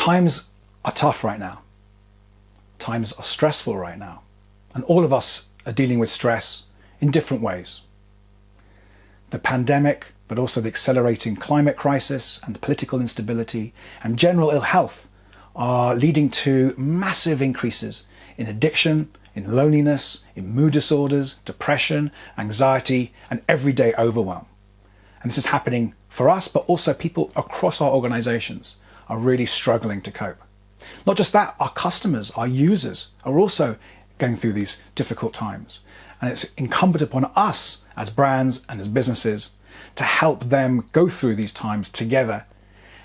Times are tough right now. Times are stressful right now. And all of us are dealing with stress in different ways. The pandemic, but also the accelerating climate crisis and the political instability and general ill health are leading to massive increases in addiction, in loneliness, in mood disorders, depression, anxiety, and everyday overwhelm. And this is happening for us, but also people across our organizations are really struggling to cope. Not just that, our customers, our users are also going through these difficult times. And it's incumbent upon us as brands and as businesses to help them go through these times together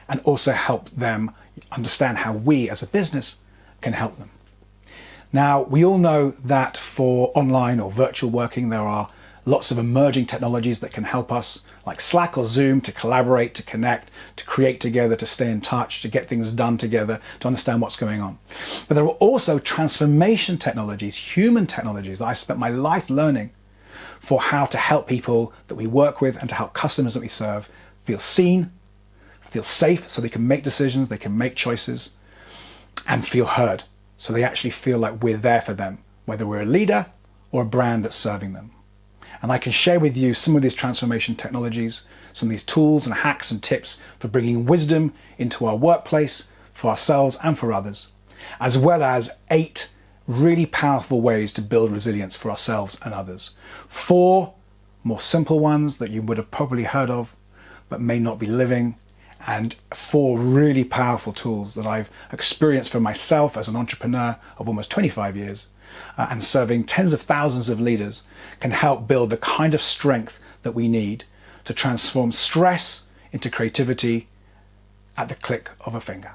and also help them understand how we as a business can help them. Now, we all know that for online or virtual working, there are lots of emerging technologies that can help us, like Slack or Zoom, to collaborate, to connect, to create together, to stay in touch, to get things done together, to understand what's going on. But there are also transformation technologies, human technologies that I spent my life learning for how to help people that we work with and to help customers that we serve feel seen, feel safe so they can make decisions, they can make choices, and feel heard so they actually feel like we're there for them, whether we're a leader or a brand that's serving them. And I can share with you some of these transformation technologies, some of these tools and hacks and tips for bringing wisdom into our workplace, for ourselves and for others, as well as 8 really powerful ways to build resilience for ourselves and others. 4 more simple ones that you would have probably heard of, but may not be living, and 4 really powerful tools that I've experienced for myself as an entrepreneur of almost 25 years, and serving tens of thousands of leaders, can help build the kind of strength that we need to transform stress into creativity at the click of a finger.